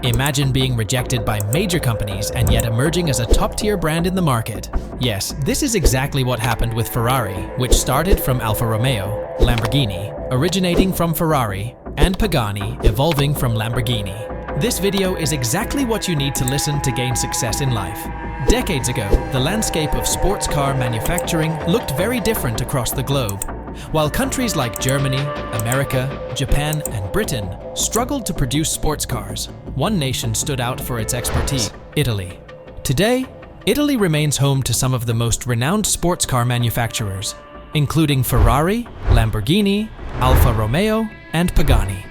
Imagine being rejected by major companies and yet emerging as a top-tier brand in the market. Yes, this is exactly what happened with Ferrari, which started from Alfa Romeo, Lamborghini, originating from Ferrari, and Pagani, evolving from Lamborghini. This video is exactly what you need to listen to gain success in life. Decades ago, the landscape of sports car manufacturing looked very different across the globe. While countries like Germany, America, Japan, and Britain struggled to produce sports cars, one nation stood out for its expertise: Italy. Today, Italy remains home to some of the most renowned sports car manufacturers, including Ferrari, Lamborghini, Alfa Romeo, and Pagani.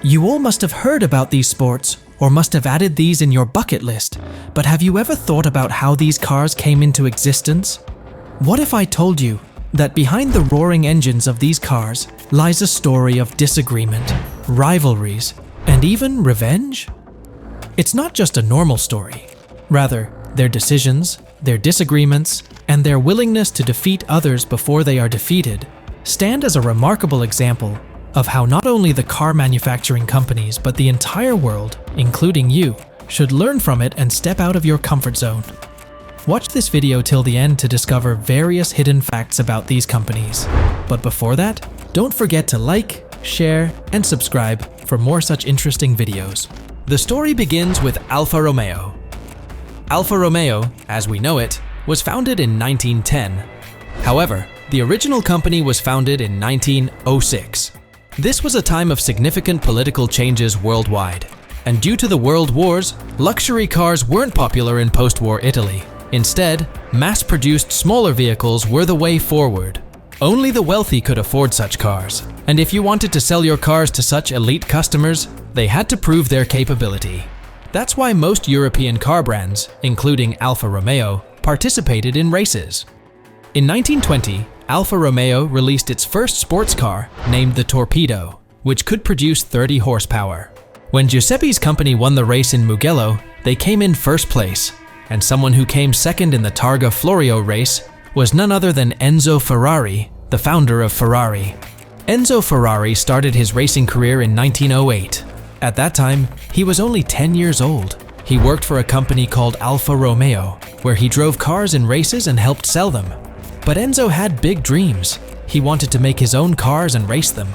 You all must have heard about these sports, or must have added these in your bucket list, but have you ever thought about how these cars came into existence? What if I told you that behind the roaring engines of these cars lies a story of disagreement, rivalries, and even revenge? It's not just a normal story. Rather, their decisions, their disagreements, and their willingness to defeat others before they are defeated stand as a remarkable example of how not only the car manufacturing companies but the entire world, including you, should learn from it and step out of your comfort zone. Watch this video till the end to discover various hidden facts about these companies. But before that, don't forget to like, share, and subscribe for more such interesting videos. The story begins with Alfa Romeo. Alfa Romeo, as we know it, was founded in 1910. However, the original company was founded in 1906. This was a time of significant political changes worldwide, and due to the world wars, luxury cars weren't popular in post-war Italy. Instead, mass-produced smaller vehicles were the way forward. Only the wealthy could afford such cars, and if you wanted to sell your cars to such elite customers, they had to prove their capability. That's why most European car brands, including Alfa Romeo, participated in races. In 1920, Alfa Romeo released its first sports car, named the Torpedo, which could produce 30 horsepower. When Giuseppe's company won the race in Mugello, they came in first place, and someone who came second in the Targa Florio race was none other than Enzo Ferrari, the founder of Ferrari. Enzo Ferrari started his racing career in 1908. At that time, he was only 10 years old. He worked for a company called Alfa Romeo, where he drove cars in races and helped sell them. But Enzo had big dreams. He wanted to make his own cars and race them.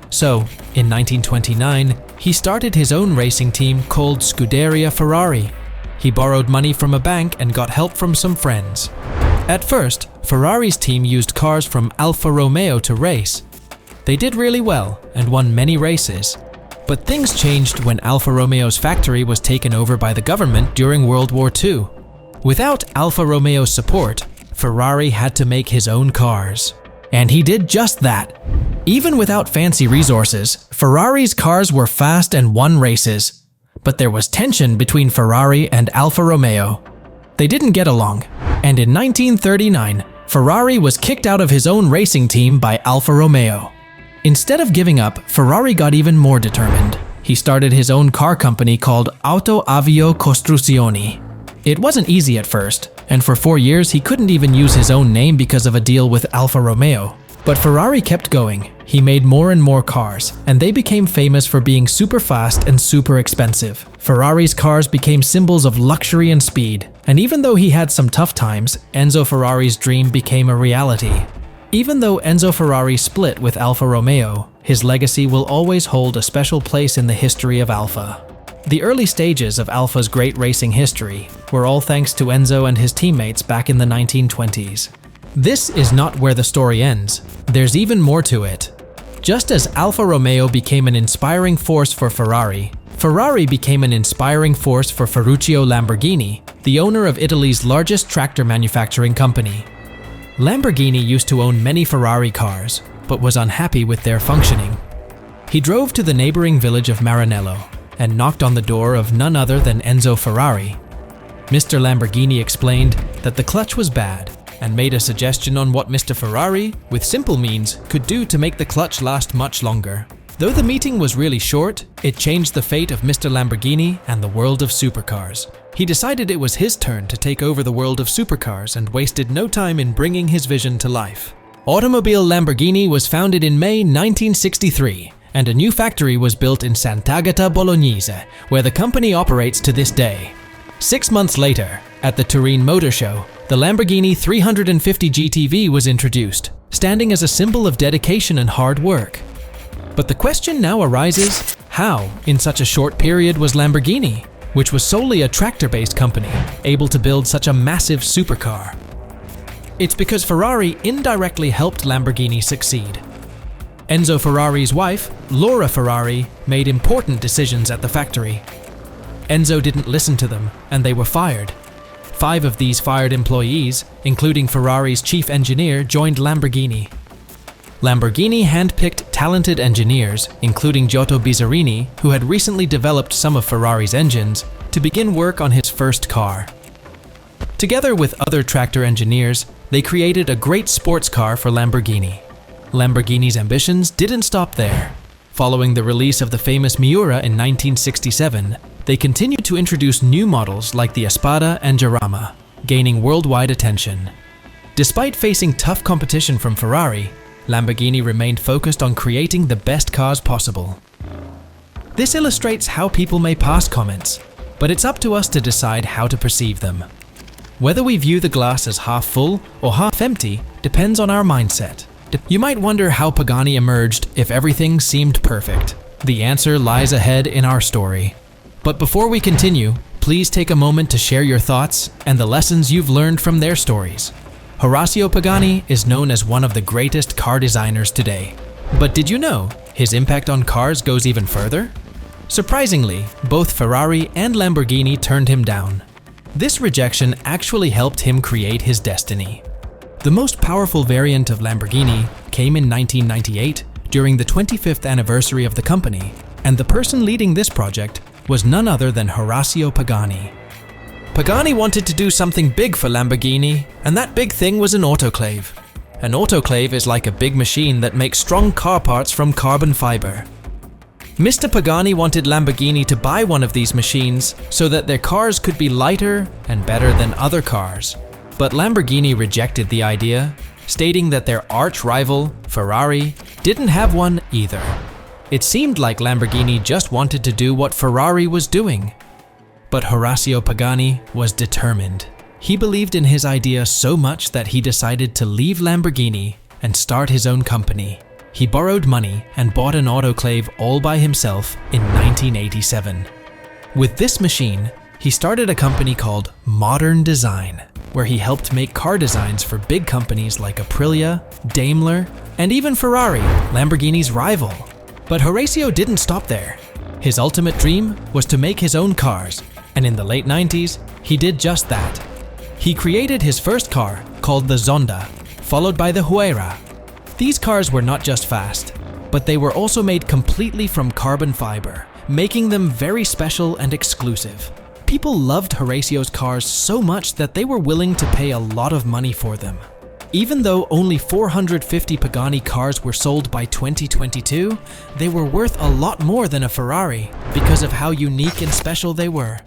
So, in 1929, he started his own racing team called Scuderia Ferrari. He borrowed money from a bank and got help from some friends. At first, Ferrari's team used cars from Alfa Romeo to race. They did really well and won many races. But things changed when Alfa Romeo's factory was taken over by the government during World War II. Without Alfa Romeo's support, Ferrari had to make his own cars. And he did just that. Even without fancy resources, Ferrari's cars were fast and won races. But there was tension between Ferrari and Alfa Romeo. They didn't get along, and in 1939, Ferrari was kicked out of his own racing team by Alfa Romeo. Instead of giving up, Ferrari got even more determined. He started his own car company called Auto Avio Costruzioni. It wasn't easy at first, and for 4 years he couldn't even use his own name because of a deal with Alfa Romeo. But Ferrari kept going. He made more and more cars, and they became famous for being super fast and super expensive. Ferrari's cars became symbols of luxury and speed, and even though he had some tough times, Enzo Ferrari's dream became a reality. Even though Enzo Ferrari split with Alfa Romeo, his legacy will always hold a special place in the history of Alfa. The early stages of Alfa's great racing history were all thanks to Enzo and his teammates back in the 1920s. This is not where the story ends. There's even more to it. Just as Alfa Romeo became an inspiring force for Ferrari, Ferrari became an inspiring force for Ferruccio Lamborghini, the owner of Italy's largest tractor manufacturing company. Lamborghini used to own many Ferrari cars, but was unhappy with their functioning. He drove to the neighboring village of Maranello and knocked on the door of none other than Enzo Ferrari. Mr. Lamborghini explained that the clutch was bad and made a suggestion on what Mr. Ferrari, with simple means, could do to make the clutch last much longer. Though the meeting was really short, it changed the fate of Mr. Lamborghini and the world of supercars. He decided it was his turn to take over the world of supercars and wasted no time in bringing his vision to life. Automobile Lamborghini was founded in May 1963 and a new factory was built in Sant'Agata Bolognese, where the company operates to this day. 6 months later, at the Turin Motor Show, the Lamborghini 350 GTV was introduced, standing as a symbol of dedication and hard work. But the question now arises, how, in such a short period, was Lamborghini, which was solely a tractor-based company, able to build such a massive supercar? It's because Ferrari indirectly helped Lamborghini succeed. Enzo Ferrari's wife, Laura Ferrari, made important decisions at the factory. Enzo didn't listen to them, and they were fired. 5 of these fired employees, including Ferrari's chief engineer, joined Lamborghini. Lamborghini handpicked talented engineers, including Giotto Bizzarini, who had recently developed some of Ferrari's engines, to begin work on his first car. Together with other tractor engineers, they created a great sports car for Lamborghini. Lamborghini's ambitions didn't stop there. Following the release of the famous Miura in 1967, they continued to introduce new models like the Espada and Jarama, gaining worldwide attention. Despite facing tough competition from Ferrari, Lamborghini remained focused on creating the best cars possible. This illustrates how people may pass comments, but it's up to us to decide how to perceive them. Whether we view the glass as half full or half empty depends on our mindset. You might wonder how Pagani emerged if everything seemed perfect. The answer lies ahead in our story. But before we continue, please take a moment to share your thoughts and the lessons you've learned from their stories. Horacio Pagani is known as one of the greatest car designers today. But did you know his impact on cars goes even further? Surprisingly, both Ferrari and Lamborghini turned him down. This rejection actually helped him create his destiny. The most powerful variant of Lamborghini came in 1998 during the 25th anniversary of the company, and the person leading this project was none other than Horacio Pagani. Pagani wanted to do something big for Lamborghini, and that big thing was an autoclave. An autoclave is like a big machine that makes strong car parts from carbon fiber. Mr. Pagani wanted Lamborghini to buy one of these machines so that their cars could be lighter and better than other cars. But Lamborghini rejected the idea, stating that their arch-rival, Ferrari, didn't have one either. It seemed like Lamborghini just wanted to do what Ferrari was doing. But Horacio Pagani was determined. He believed in his idea so much that he decided to leave Lamborghini and start his own company. He borrowed money and bought an autoclave all by himself in 1987. With this machine, he started a company called Modern Design, where he helped make car designs for big companies like Aprilia, Daimler, and even Ferrari, Lamborghini's rival. But Horacio didn't stop there. His ultimate dream was to make his own cars, and in the late 90s, he did just that. He created his first car, called the Zonda, followed by the Huayra. These cars were not just fast, but they were also made completely from carbon fiber, making them very special and exclusive. People loved Horacio's cars so much that they were willing to pay a lot of money for them. Even though only 450 Pagani cars were sold by 2022, they were worth a lot more than a Ferrari because of how unique and special they were.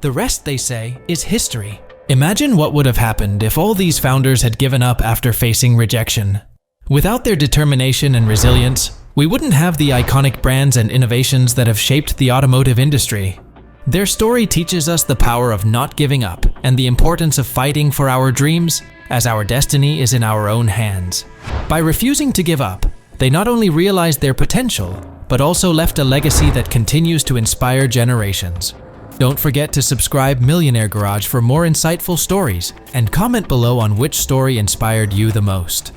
The rest, they say, is history. Imagine what would have happened if all these founders had given up after facing rejection. Without their determination and resilience, we wouldn't have the iconic brands and innovations that have shaped the automotive industry. Their story teaches us the power of not giving up and the importance of fighting for our dreams, as our destiny is in our own hands. By refusing to give up, they not only realized their potential, but also left a legacy that continues to inspire generations. Don't forget to subscribe Millionaire Garage for more insightful stories, and comment below on which story inspired you the most.